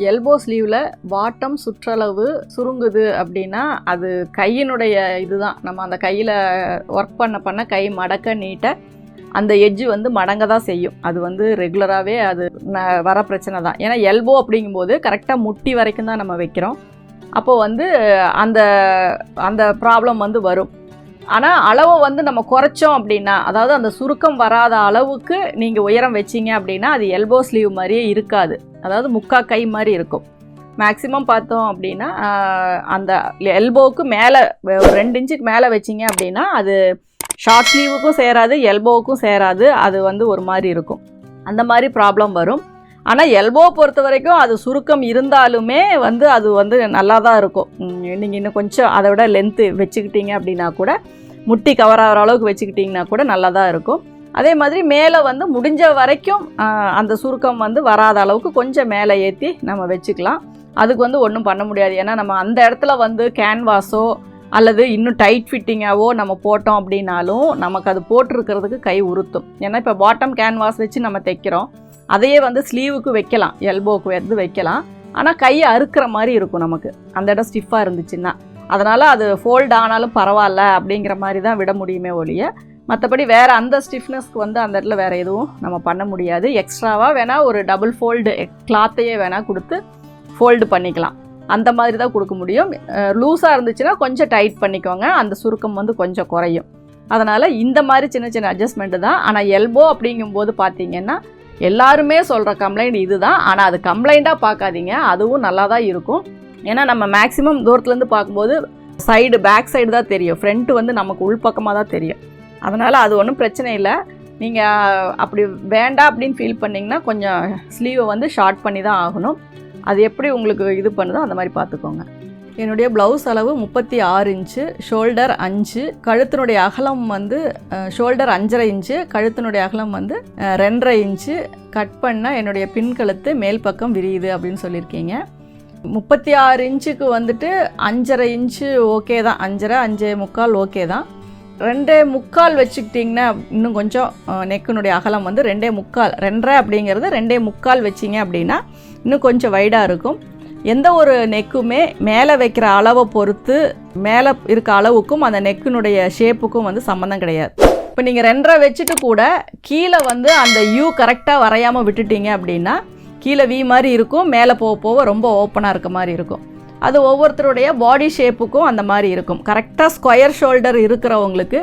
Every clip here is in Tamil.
எல்போ ஸ்லீவில் பாட்டம் சுற்றளவு சுருங்குது அப்படின்னா அது கையினுடைய இதுதான். நம்ம அந்த கையில் ஒர்க் பண்ண கை மடக்க நீட்ட அந்த எட்ஜு வந்து மடங்க தான் செய்யும். அது வந்து ரெகுலராகவே அது வர பிரச்சனை தான். ஏன்னா எல்போ அப்படிங்கும்போது கரெக்டாக முட்டி வரைக்கும் தான் நம்ம வைக்கிறோம். அப்போது வந்து அந்த அந்த ப்ராப்ளம் வந்து வரும். ஆனால் அளவை வந்து நம்ம குறைச்சோம் அப்படின்னா, அதாவது அந்த சுருக்கம் வராத அளவுக்கு நீங்கள் உயரம் வச்சிங்க அப்படின்னா அது எல்போ ஸ்லீவ் மாதிரியே இருக்காது. அதாவது முக்கா கை மாதிரி இருக்கும். மேக்ஸிமம் பார்த்தோம் அப்படின்னா அந்த எல்போவுக்கு மேலே 2 இன்ச்சுக்கு மேலே வச்சிங்க அப்படின்னா அது ஷார்ட் ஸ்லீவுக்கும் சேராது, எல்போவுக்கும் சேராது. அது வந்து ஒரு மாதிரி இருக்கும். அந்த மாதிரி ப்ராப்ளம் வரும். ஆனால் எல்போ பொறுத்த வரைக்கும் அது சுருக்கம் இருந்தாலுமே வந்து அது வந்து நல்லா தான் இருக்கும். நீங்கள் இன்னும் கொஞ்சம் அதை விட லென்த்து வச்சுக்கிட்டீங்க அப்படின்னா கூட, முட்டி கவர் ஆகிற அளவுக்கு வச்சுக்கிட்டிங்கன்னா கூட நல்லா தான் இருக்கும். அதே மாதிரி மேலே வந்து முடிஞ்ச வரைக்கும் அந்த சுருக்கம் வந்து வராத அளவுக்கு கொஞ்சம் மேலே ஏற்றி நம்ம வச்சுக்கலாம். அதுக்கு வந்து ஒன்றும் பண்ண முடியாது. ஏன்னா நம்ம அந்த இடத்துல வந்து கேன்வாஸோ அல்லது இன்னும் டைட் ஃபிட்டிங்காவோ நம்ம போட்டோம் அப்படின்னாலும் நமக்கு அது போட்டிருக்கிறதுக்கு கை உறுத்தும். ஏன்னா இப்போ பாட்டம் கேன்வாஸ் வச்சு நம்ம தைக்கிறோம், அதையே வந்து ஸ்லீவுக்கு வைக்கலாம், எல்போவுக்கு வந்து வைக்கலாம். ஆனால் கையை அறுக்கிற மாதிரி இருக்கும் நமக்கு அந்த இடம் ஸ்டிஃபாக இருந்துச்சுன்னா. அதனால் அது ஃபோல்ட் ஆனாலும் பரவாயில்ல அப்படிங்கிற மாதிரி தான் விட முடியுமே ஒழிய, மற்றபடி வேறு அந்த ஸ்டிஃப்னஸ்க்கு வந்து அந்த இடத்துல வேறு எதுவும் நம்ம பண்ண முடியாது. எக்ஸ்ட்ராவாக வேணால் ஒரு டபுள் ஃபோல்டு கிளாத்தையே வேணால் கொடுத்து ஃபோல்டு பண்ணிக்கலாம். அந்த மாதிரி தான் கொடுக்க முடியும். லூஸாக இருந்துச்சுன்னா கொஞ்சம் டைட் பண்ணிக்கோங்க, அந்த சுருக்கம் வந்து கொஞ்சம் குறையும். அதனால் இந்த மாதிரி சின்ன சின்ன அட்ஜஸ்ட்மெண்ட்டு தான். ஆனால் எல்போ அப்படிங்கும்போது பார்த்திங்கன்னா எல்லாருமே சொல்கிற கம்ப்ளைண்ட் இது தான். ஆனால் அது கம்ப்ளைண்ட்டாக பார்க்காதீங்க, அதுவும் நல்லா தான் இருக்கும். ஏன்னா நம்ம மேக்ஸிமம் தூரத்துலேருந்து பார்க்கும்போது பேக் சைடு தான் தெரியும், ஃப்ரண்ட்டு வந்து நமக்கு உள்பக்கமாக தான் தெரியும். அதனால் அது ஒன்றும் பிரச்சனை இல்லை. நீங்கள் அப்படி வேண்டாம் அப்படின்னு ஃபீல் பண்ணிங்கன்னா கொஞ்சம் ஸ்லீவை வந்து ஷார்ட் பண்ணி தான் ஆகணும். அது எப்படி உங்களுக்கு இது பண்ணுதோ அந்த மாதிரி பார்த்துக்கோங்க. என்னுடைய ப்ளவுஸ் அளவு 36 இன்ச்சு, ஷோல்டர் 5, கழுத்தினுடைய அகலம் வந்து ஷோல்டர் 5.5 இன்ச்சு, கழுத்தினுடைய அகலம் வந்து 2.5 இன்ச்சு. கட் பண்ணால் என்னுடைய பின் கழுத்து மேல் பக்கம் விரியுது அப்படின்னு சொல்லியிருக்கீங்க. 36 இன்ச்சுக்கு வந்துட்டு 5.5 இன்ச்சு ஓகே தான், 5.5 5.25 ஓகே தான். 2.25 வச்சுக்கிட்டிங்கன்னா இன்னும் கொஞ்சம் நெக்கினுடைய அகலம் வந்து 2.25, 2.5 அப்படிங்கிறது 2.25 வச்சிங்க அப்படின்னா இன்னும் கொஞ்சம் வைடாக இருக்கும். எந்த ஒரு நெக்குமே மேலே வைக்கிற அளவை பொறுத்து மேலே இருக்க அளவுக்கும் அந்த நெக்கினுடைய ஷேப்புக்கும் வந்து சம்மந்தம் கிடையாது. இப்போ நீங்கள் 2.5 வச்சுட்டு கூட கீழே வந்து அந்த யூ கரெக்டாக வரையாமல் விட்டுட்டீங்க அப்படின்னா கீழே வி மாதிரி இருக்கும், மேலே போக போக ரொம்ப ஓப்பனாக இருக்க மாதிரி இருக்கும். அது ஒவ்வொருத்தருடைய பாடி ஷேப்புக்கும் அந்த மாதிரி இருக்கும். கரெக்டாக ஸ்கொயர் ஷோல்டர் இருக்கிறவங்களுக்கு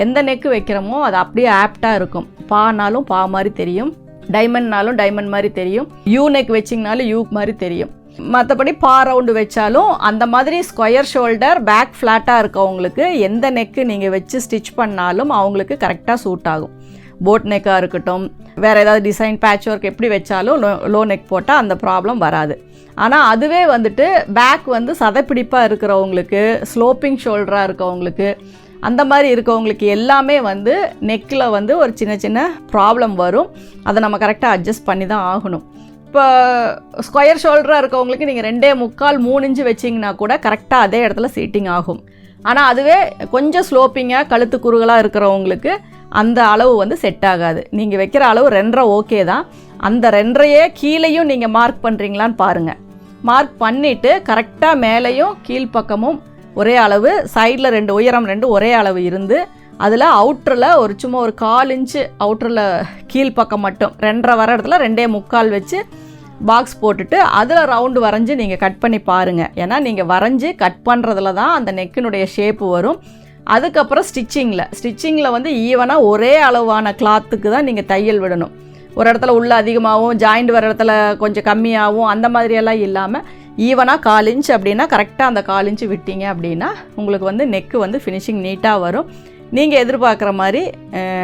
எந்த நெக்கு வைக்கிறோமோ அது அப்படியே ஆப்டாக இருக்கும். பானாலும் பா மாதிரி தெரியும், டைமண்ட்னாலும் டைமண்ட் மாதிரி தெரியும், யூ நெக் வச்சிங்கனாலும் யூ மாதிரி தெரியும். மற்றபடி பா ரவுண்டு வச்சாலும் அந்த மாதிரி ஸ்கொயர் ஷோல்டர் பேக் ஃப்ளாட்டாக இருக்கவங்களுக்கு எந்த நெக்கு நீங்கள் வச்சு ஸ்டிச் பண்ணாலும் அவங்களுக்கு கரெக்டாக சூட் ஆகும். போட் நெக்காக இருக்கட்டும், வேறு ஏதாவது டிசைன் பேட்ச் ஒர்க் எப்படி வச்சாலும் லோ நெக் போட்டால் அந்த ப்ராப்ளம் வராது. ஆனால் அதுவே வந்துட்டு பேக் வந்து சதைப்பிடிப்பாக இருக்கிறவங்களுக்கு, ஸ்லோப்பிங் ஷோல்டராக இருக்கவங்களுக்கு, அந்த மாதிரி இருக்கவங்களுக்கு எல்லாமே வந்து நெக்கில் வந்து ஒரு சின்ன சின்ன ப்ராப்ளம் வரும். அதை நம்ம கரெக்டாக அட்ஜஸ்ட் பண்ணி தான் ஆகணும். இப்போ ஸ்கொயர் ஷோல்டராக இருக்கவங்களுக்கு நீங்கள் 2.25 3 இன்ச்சு வச்சிங்கன்னா கூட கரெக்டாக அதே இடத்துல சீட்டிங் ஆகும். ஆனால் அதுவே கொஞ்சம் ஸ்லோப்பிங்காக கழுத்து குறுகலாக இருக்கிறவங்களுக்கு அந்த அளவு வந்து செட் ஆகாது. நீங்கள் வைக்கிற அளவு 2.5 ஓகே தான். அந்த 2.5 கீழேயும் நீங்கள் மார்க் பண்ணுறீங்களான்னு பாருங்கள். மார்க் பண்ணிவிட்டு கரெக்டாக மேலேயும் கீழ்ப்பக்கமும் ஒரே அளவு, சைடில் 2 உயரம் 2 ஒரே அளவு இருந்து அதில் அவுட்டரில் சும்மா ஒரு 1/4 இன்ச்சு அவுட்டரில் கீழ்ப்பக்கம் மட்டும் 2.5 வர இடத்துல 2.25 வச்சு பாக்ஸ் போட்டுட்டு அதில் ரவுண்டு வரைஞ்சி நீங்கள் கட் பண்ணி பாருங்கள். ஏன்னா நீங்கள் வரைஞ்சி கட் பண்ணுறதுல தான் அந்த நெக்கினுடைய ஷேப்பு வரும். அதுக்கப்புறம் ஸ்டிச்சிங்கில் வந்து ஈவனாக ஒரே அளவான கிளாத்துக்கு தான் நீங்கள் தையல் விடணும். ஒரு இடத்துல உள்ள அதிகமாகவும் ஜாயிண்ட் வர இடத்துல கொஞ்சம் கம்மியாகவும் அந்த மாதிரியெல்லாம் இல்லாமல் ஈவனாக 1/4 இன்ச் அப்படின்னா கரெக்டாக அந்த 1/4 இன்ச்சு விட்டீங்க அப்படின்னா உங்களுக்கு வந்து நெக்கு வந்து ஃபினிஷிங் நீட்டாக வரும். நீங்கள் எதிர்பார்க்குற மாதிரி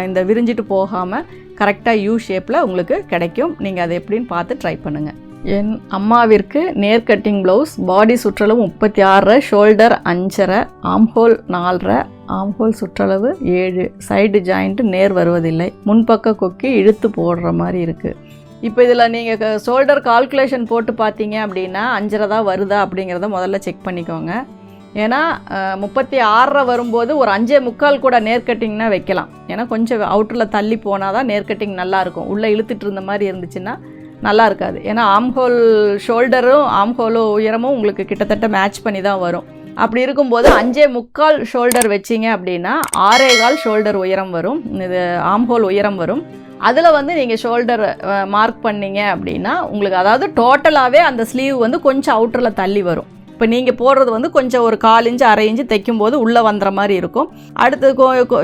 இந்த விரிஞ்சிட்டு போகாமல் கரெக்டாக யூ ஷேப்பில் உங்களுக்கு கிடைக்கும். நீங்கள் அதை எப்படின்னு பார்த்து ட்ரை பண்ணுங்கள். என் அம்மாவிற்கு நேர் கட்டிங் ப்ளவுஸ், பாடி சுற்றளவு 36, ஷோல்டர் 5.5, ஆம்ஹோல் 4.5, ஆம்ஹோல் சுற்றளவு 7, சைடு ஜாயிண்ட்டு நேர் வருவதில்லை, முன்பக்க கொக்கி இழுத்து போடுற மாதிரி இருக்குது. இப்போ இதில் நீங்கள் ஷோல்டர் கால்குலேஷன் போட்டு பார்த்தீங்க அப்படின்னா 5.5 தான் வருதா அப்படிங்கிறத முதல்ல செக் பண்ணிக்கோங்க. ஏன்னா 36 வரும்போது ஒரு 5.25 கூட நேர் கட்டிங்னா வைக்கலாம். ஏன்னா கொஞ்சம் அவுட்டரில் தள்ளி போனால் தான் நேர் கட்டிங் நல்லாயிருக்கும். உள்ளே இழுத்துட்டு இருந்த மாதிரி இருந்துச்சுன்னா நல்லா இருக்காது. ஏன்னா ஆம்ஹோல் ஷோல்டரும் ஆம்ஹோலும் உயரமும் உங்களுக்கு கிட்டத்தட்ட மேட்ச் பண்ணி தான் வரும். அப்படி இருக்கும்போது 5.25 ஷோல்டர் வச்சிங்க அப்படின்னா 6.25 ஷோல்டர் உயரம் வரும், இது ஆம்ஹோல் உயரம் வரும். அதில் வந்து நீங்கள் ஷோல்டர் மார்க் பண்ணிங்க அப்படின்னா உங்களுக்கு அதாவது டோட்டலாகவே அந்த ஸ்லீவ் வந்து கொஞ்சம் அவுட்டரில் தள்ளி வரும். இப்போ நீங்கள் போடுறது வந்து கொஞ்சம் ஒரு 1/4 இன்ச்சு 1/2 இன்ச்சு தைக்கும்போது உள்ளே வந்துற மாதிரி இருக்கும். அடுத்து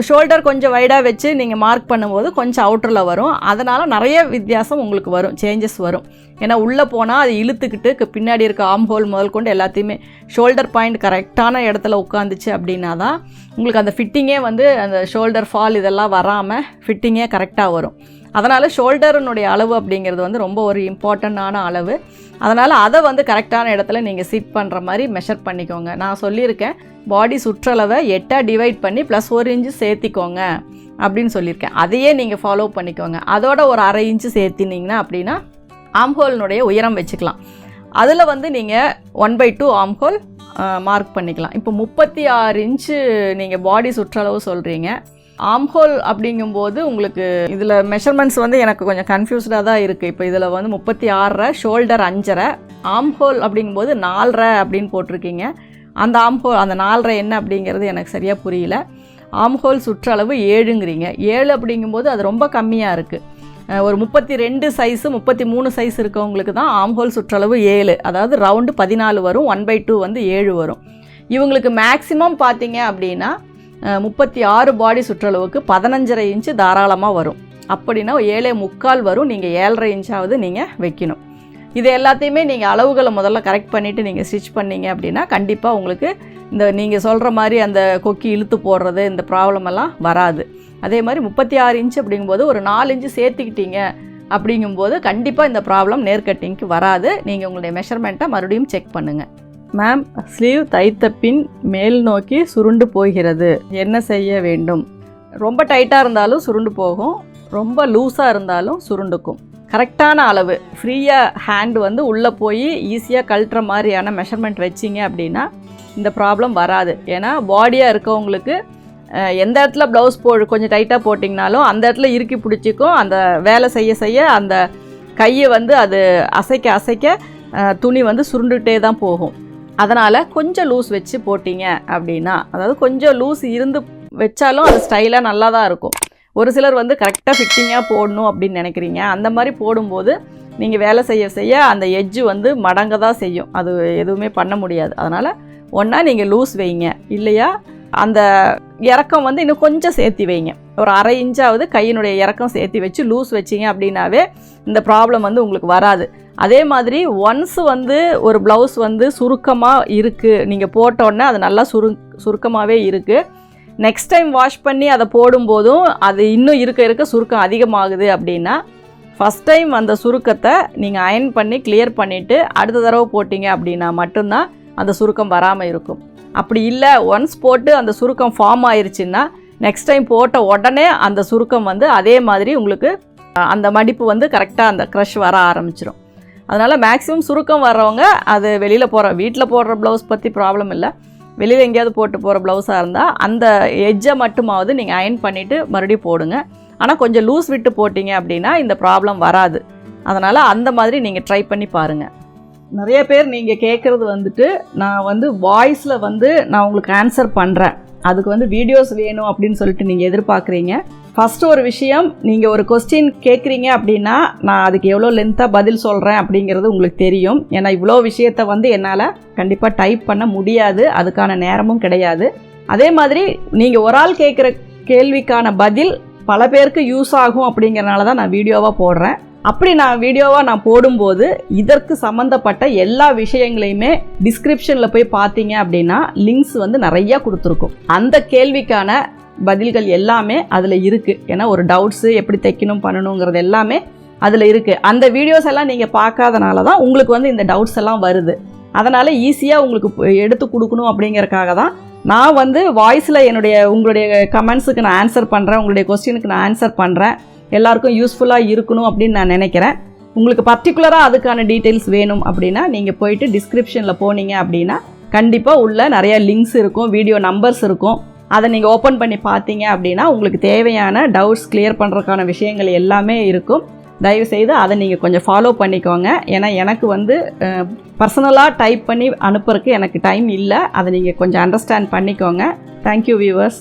ஷோல்டர் கொஞ்சம் வைடாக வச்சு நீங்கள் மார்க் பண்ணும்போது கொஞ்சம் அவுட்டரில் வரும். அதனால் நிறைய வித்தியாசம் உங்களுக்கு வரும், சேஞ்சஸ் வரும். ஏன்னா உள்ளே போனால் அது இழுத்துக்கிட்டு பின்னாடி இருக்க ஆம்ஹோல் முதல் கொண்டு எல்லாத்தையுமே ஷோல்டர் பாயிண்ட் கரெக்டான இடத்துல உட்காந்துச்சு அப்படின்னா தான் உங்களுக்கு அந்த ஃபிட்டிங்கே வந்து அந்த ஷோல்டர் ஃபால் இதெல்லாம் வராமல் ஃபிட்டிங்கே கரெக்டாக வரும். அதனால் ஷோல்டருனுடைய அளவு அப்படிங்கிறது வந்து ரொம்ப ஒரு இம்பார்ட்டண்ட்டான அளவு. அதனால் அதை வந்து கரெக்டான இடத்துல நீங்கள் சிட் பண்ணுற மாதிரி மெஷர் பண்ணிக்கோங்க. நான் சொல்லியிருக்கேன் பாடி சுற்றளவை 8 டிவைட் பண்ணி +1 இன்ச்சு சேர்த்திக்கோங்க அப்படின்னு சொல்லியிருக்கேன். அதையே நீங்கள் ஃபாலோ பண்ணிக்கோங்க. அதோட ஒரு 1/2 இன்ச்சு சேர்த்தினீங்கன்னா அப்படின்னா ஆம்ஹோலினுடைய உயரம் வச்சுக்கலாம். அதில் வந்து நீங்கள் 1/2 ஆம்ஹோல் மார்க் பண்ணிக்கலாம். இப்போ 36 இன்ச்சு நீங்கள் பாடி சுற்றளவு சொல்கிறீங்க. ஆம்ஹோல் அப்படிங்கும்போது உங்களுக்கு இதில் மெஷர்மெண்ட்ஸ் வந்து எனக்கு கொஞ்சம் கன்ஃபியூஸ்டாக தான் இருக்குது. இப்போ இதில் வந்து 36 ஷோல்டர் 5.5 ஆம்ஹோல் அப்படிங்கும்போது 4.5 அப்படின்னு போட்டிருக்கீங்க. அந்த ஆம்ஹோல் அந்த 4.5 என்ன அப்படிங்கிறது எனக்கு சரியாக புரியல. ஆம்ஹோல் சுற்றளவு 7ங்கிறீங்க. 7 அப்படிங்கும்போது அது ரொம்ப கம்மியாக இருக்குது. ஒரு 32 சைஸு 33 சைஸ் இருக்கவங்களுக்கு தான் ஆம்ஹோல் சுற்றளவு 7, அதாவது ரவுண்டு 14 வரும், 1/2 வந்து 7 வரும். இவங்களுக்கு மேக்ஸிமம் பார்த்தீங்க அப்படின்னா 36 பாடி சுற்றளவுக்கு 15.5 இன்ச்சு தாராளமாக வரும். அப்படின்னா 7.25 வரும். நீங்கள் 7.5 இன்ச்சாவது நீங்கள் வைக்கணும். இது எல்லாத்தையுமே நீங்கள் அளவுகளை முதல்ல கரெக்ட் பண்ணிவிட்டு நீங்கள் ஸ்டிச் பண்ணிங்க அப்படின்னா கண்டிப்பாக உங்களுக்கு இந்த நீங்கள் சொல்கிற மாதிரி அந்த கொக்கி இழுத்து போடுறது இந்த ப்ராப்ளம் எல்லாம் வராது. அதே மாதிரி 36 இன்ச்சு அப்படிங்கும்போது ஒரு 4 இன்ச்சு சேர்த்துக்கிட்டீங்க அப்படிங்கும்போது கண்டிப்பாக இந்த ப்ராப்ளம் நேர்கட்டிங்க்கு வராது. நீங்கள் உங்களுடைய மெஷர்மெண்ட்டை மறுபடியும் செக் பண்ணுங்கள். மேம், ஸ்லீவ் தைத்த பின் மேல் நோக்கி சுருண்டு போகிறது, என்ன செய்ய வேண்டும்? ரொம்ப டைட்டாக இருந்தாலும் சுருண்டு போகும், ரொம்ப லூஸாக இருந்தாலும் சுருண்டுக்கும். கரெக்டான அளவு ஃப்ரீயாக ஹேண்டு வந்து உள்ளே போய் ஈஸியாக கழட்டுற மாதிரியான மெஷர்மெண்ட் வச்சிங்க அப்படின்னா இந்த ப்ராப்ளம் வராது. ஏன்னா பாடியாக இருக்கவங்களுக்கு எந்த இடத்துல ப்ளவுஸ் கொஞ்சம் டைட்டாக போட்டிங்கனாலும் அந்த இடத்துல இறுக்கி பிடிச்சிக்கும். அந்த வேலை செய்ய அந்த கையை வந்து அது அசைக்க துணி வந்து சுருண்டுகிட்டே தான் போகும். அதனால் கொஞ்சம் லூஸ் வச்சு போட்டிங்க அப்படின்னா, அதாவது கொஞ்சம் லூஸ் இருந்து வச்சாலும் அது ஸ்டைலாக நல்லா தான் இருக்கும். ஒரு சிலர் வந்து கரெக்டாக ஃபிட்டிங்காக போடணும் அப்படின்னு நினைக்கிறீங்க. அந்த மாதிரி போடும்போது நீங்கள் வேலை செய்ய அந்த எட்ஜு வந்து மடங்க தான் செய்யும், அது எதுவுமே பண்ண முடியாது. அதனால் ஒன்றா நீங்கள் லூஸ் வைங்க, இல்லையா அந்த இறக்கம் வந்து இன்னும் கொஞ்சம் சேர்த்தி வைங்க. ஒரு 1/2 இன்ச்சாவது கையினுடைய இறக்கம் சேர்த்தி வச்சு லூஸ் வச்சிங்க அப்படின்னாவே இந்த ப்ராப்ளம் வந்து உங்களுக்கு வராது. அதே மாதிரி ஒன்ஸ் வந்து ஒரு ப்ளவுஸ் வந்து சுருக்கமாக இருக்குது, நீங்கள் போட்டோன்னே அது நல்லா சுருக்கமாகவே இருக்குது, நெக்ஸ்ட் டைம் வாஷ் பண்ணி அதை போடும்போதும் அது இன்னும் இருக்க சுருக்கம் அதிகமாகுது அப்படின்னா ஃபஸ்ட் டைம் அந்த சுருக்கத்தை நீங்கள் அயன் பண்ணி கிளியர் பண்ணிவிட்டு அடுத்த தடவை போட்டிங்க அப்படின்னா மட்டும்தான் அந்த சுருக்கம் வராமல் இருக்கும். அப்படி இல்லை, ஒன்ஸ் போட்டு அந்த சுருக்கம் ஃபார்ம் ஆயிடுச்சுன்னா நெக்ஸ்ட் டைம் போட்ட உடனே அந்த சுருக்கம் வந்து அதே மாதிரி உங்களுக்கு அந்த மடிப்பு வந்து கரெக்டாக அந்த க்ரஷ் வர ஆரம்பிச்சிடும். அதனால் மேக்ஸிமம் சுருக்கம் வர்றவங்க அது வீட்டில் போடுற ப்ளவுஸ் பற்றி ப்ராப்ளம் இல்லை, வெளியில் எங்கேயாவது போட்டு போகிற ப்ளவுஸாக இருந்தால் அந்த எட்ஜை மட்டுமாவது நீங்கள் அயன் பண்ணிவிட்டு மறுபடியும் போடுங்க. ஆனால் கொஞ்சம் லூஸ் விட்டு போட்டிங்க அப்படின்னா இந்த ப்ராப்ளம் வராது. அதனால் அந்த மாதிரி நீங்கள் ட்ரை பண்ணி பாருங்கள். நிறைய பேர் நீங்கள் கேட்குறது வந்துட்டு நான் வந்து வாய்ஸில் வந்து நான் உங்களுக்கு ஆன்சர் பண்ணுறேன், அதுக்கு வந்து வீடியோஸ் வேணும் அப்படின்னு சொல்லிட்டு நீங்கள் எதிர்பார்க்குறீங்க. ஃபஸ்ட்டு ஒரு விஷயம், நீங்கள் ஒரு கொஸ்டின் கேட்குறீங்க அப்படின்னா நான் அதுக்கு எவ்வளோ லென்த்தாக பதில் சொல்கிறேன் அப்படிங்கிறது உங்களுக்கு தெரியும். ஏன்னா இவ்வளோ விஷயத்தை வந்து என்னால் கண்டிப்பாக டைப் பண்ண முடியாது, அதுக்கான நேரமும் கிடையாது. அதே மாதிரி நீங்கள் ஒரு ஆள் கேட்குற கேள்விக்கான பதில் பல பேருக்கு யூஸ் ஆகும் அப்படிங்கிறனால தான் நான் வீடியோவாக போடுறேன். அப்படி நான் போடும்போது இதற்கு சம்மந்தப்பட்ட எல்லா விஷயங்களையுமே டிஸ்கிரிப்ஷனில் போய் பார்த்தீங்க அப்படின்னா லிங்க்ஸ் வந்து நிறையா கொடுத்துருக்கும். அந்த கேள்விக்கான பதில்கள் எல்லாமே அதில் இருக்குது. ஏன்னா ஒரு டவுட்ஸு எப்படி தைக்கணும் பண்ணணுங்கிறது எல்லாமே அதில் இருக்குது. அந்த வீடியோஸ் எல்லாம் நீங்கள் பார்க்காதனால தான் உங்களுக்கு வந்து இந்த டவுட்ஸ் எல்லாம் வருது. அதனால் ஈஸியாக உங்களுக்கு எடுத்து கொடுக்கணும் அப்படிங்கிறக்காக தான் நான் வந்து வாய்ஸில் உங்களுடைய கமெண்ட்ஸுக்கு நான் ஆன்சர் பண்ணுறேன், உங்களுடைய கொஸ்டினுக்கு நான் ஆன்சர் பண்ணுறேன். எல்லாருக்கும் யூஸ்ஃபுல்லாக இருக்கணும் அப்படின்னு நான் நினைக்கிறேன். உங்களுக்கு பர்டிகுலராக அதுக்கான டீட்டெயில்ஸ் வேணும் அப்படின்னா நீங்கள் போயிட்டு டிஸ்கிரிப்ஷனில் போனீங்க அப்படின்னா கண்டிப்பாக உள்ள நிறையா லிங்க்ஸ் இருக்கும், வீடியோ நம்பர்ஸ் இருக்கும். அதை நீங்கள் ஓப்பன் பண்ணி பார்த்தீங்க அப்படின்னா உங்களுக்கு தேவையான டவுட்ஸ் கிளியர் பண்ணுறதுக்கான விஷயங்கள் எல்லாமே இருக்கும். தயவுசெய்து அதை நீங்கள் கொஞ்சம் ஃபாலோ பண்ணிக்கோங்க. ஏன்னா எனக்கு வந்து பர்சனலாக டைப் பண்ணி அனுப்புறதுக்கு எனக்கு டைம் இல்லை. அதை நீங்கள் கொஞ்சம் அண்டர்ஸ்டாண்ட் பண்ணிக்கோங்க. Thank you viewers.